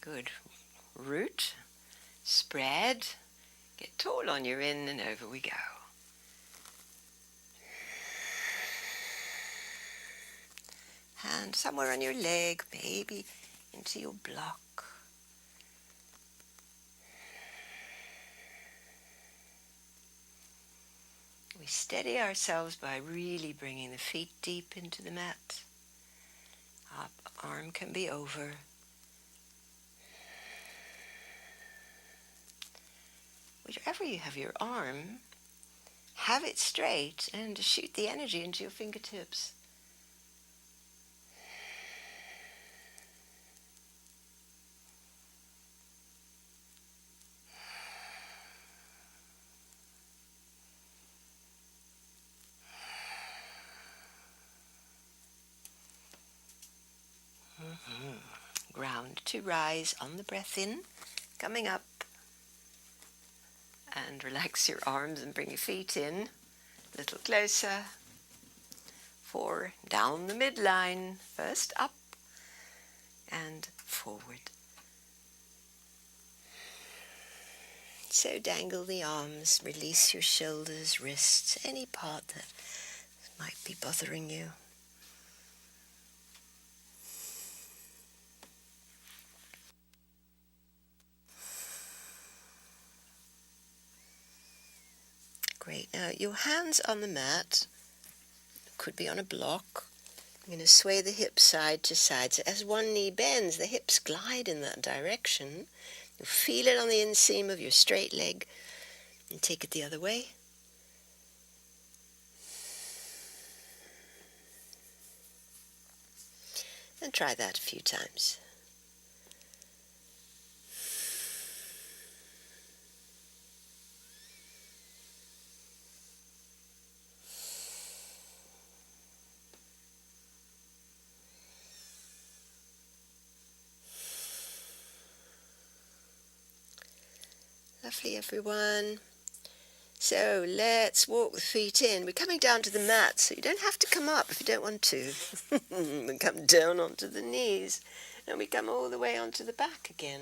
Good. Root. Spread. Get tall on your in and over we go. Hand somewhere on your leg, maybe into your block. We steady ourselves by really bringing the feet deep into the mat. Up, arm can be over. Wherever you have your arm, have it straight and shoot the energy into your fingertips. Ground to rise on the breath in, coming up. And relax your arms and bring your feet in. A little closer. 4, down the midline. First up and forward. So dangle the arms, release your shoulders, wrists, any part that might be bothering you. Great. Now your hands on the mat, could be on a block. I'm going to sway the hips side to side. So as one knee bends, the hips glide in that direction. You'll feel it on the inseam of your straight leg and take it the other way. And try that a few times. Lovely, everyone. So let's walk the feet in. We're coming down to the mat, so you don't have to come up if you don't want to. We come down onto the knees, and we come all the way onto the back again.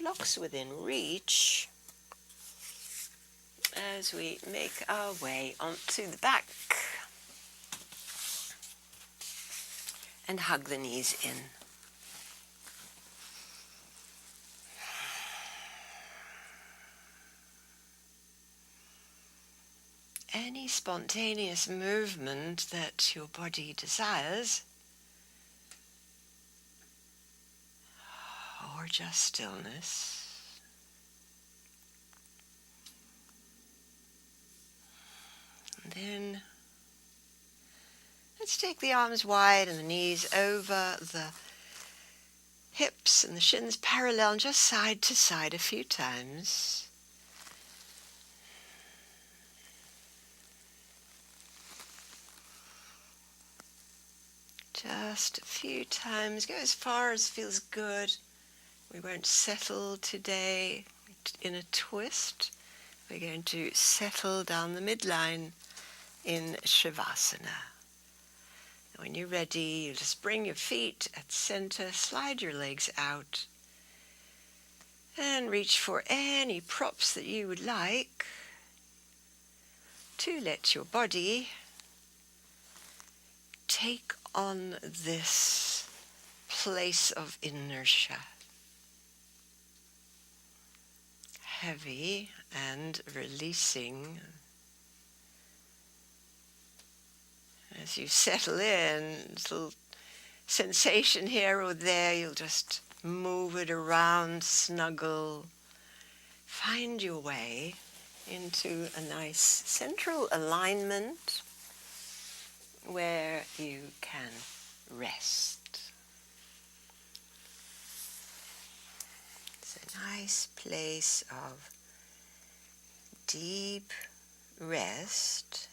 Blocks within reach as we make our way onto the back. And hug the knees in. Any spontaneous movement that your body desires, or just stillness. And then let's take the arms wide and the knees over the hips and the shins parallel, and just side to side a few times. Just a few times. Go as far as feels good. We won't settle today in a twist. We're going to settle down the midline in Shavasana. When you're ready, you just bring your feet at center, slide your legs out, and reach for any props that you would like to let your body take on this place of inertia. Heavy and releasing. As you settle in, little sensation here or there, you'll just move it around, snuggle. Find your way into a nice central alignment where you can rest. It's a nice place of deep rest.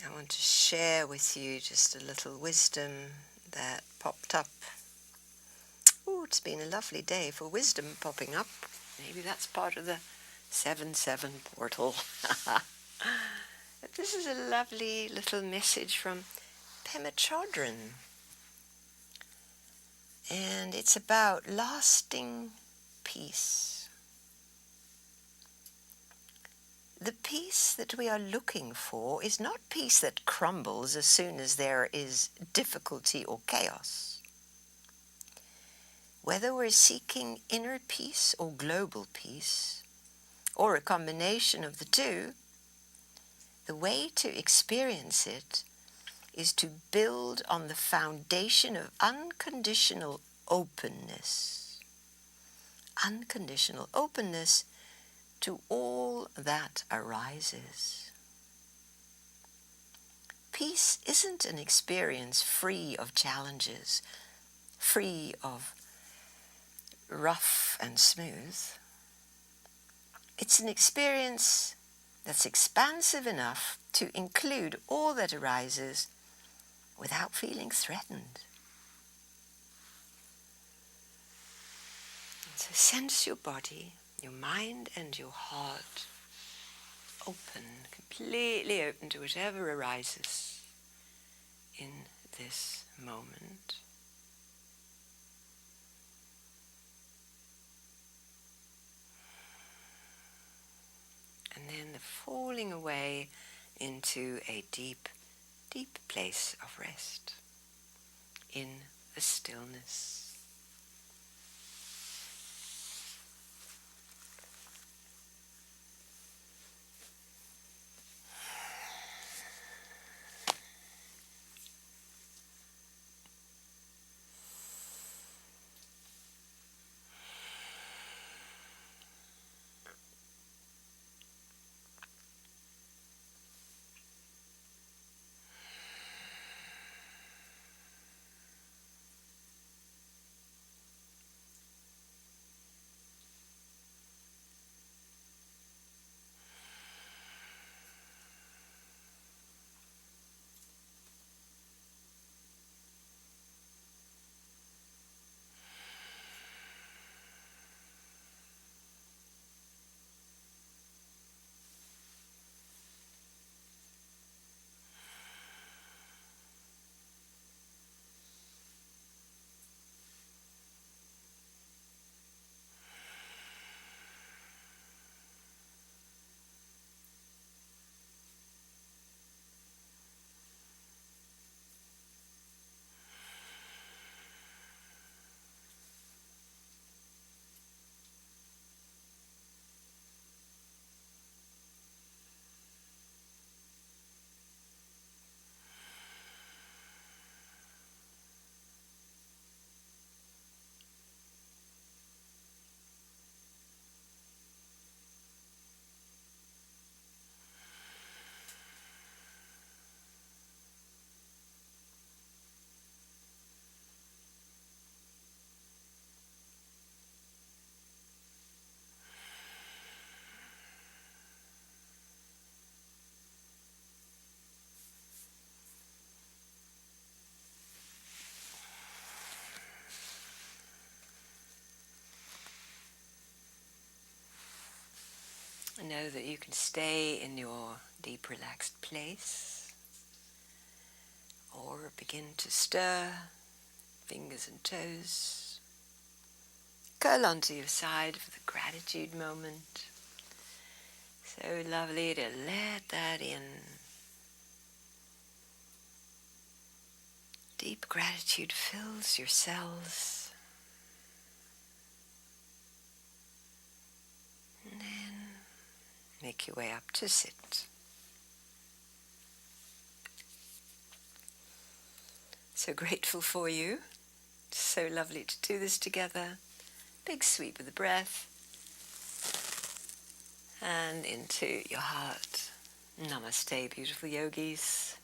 I want to share with you just a little wisdom that popped up. Oh, it's been a lovely day for wisdom popping up. Maybe that's part of the 7-7 portal. But this is a lovely little message from Pema Chodron. And it's about lasting peace. The peace that we are looking for is not peace that crumbles as soon as there is difficulty or chaos. Whether we're seeking inner peace or global peace, or a combination of the two, the way to experience it is to build on the foundation of unconditional openness. Unconditional openness to all that arises. Peace isn't an experience free of challenges, free of rough and smooth. It's an experience that's expansive enough to include all that arises without feeling threatened. So sense your body, your mind and your heart open, completely open to whatever arises in this moment. And then the falling away into a deep, deep place of rest in the stillness. Know that you can stay in your deep relaxed place or begin to stir fingers and toes. Curl onto your side for the gratitude moment. So lovely to let that in. Deep gratitude fills your cells. And then make your way up to sit. So grateful for you. So lovely to do this together. Big sweep of the breath. And into your heart. Namaste, beautiful yogis.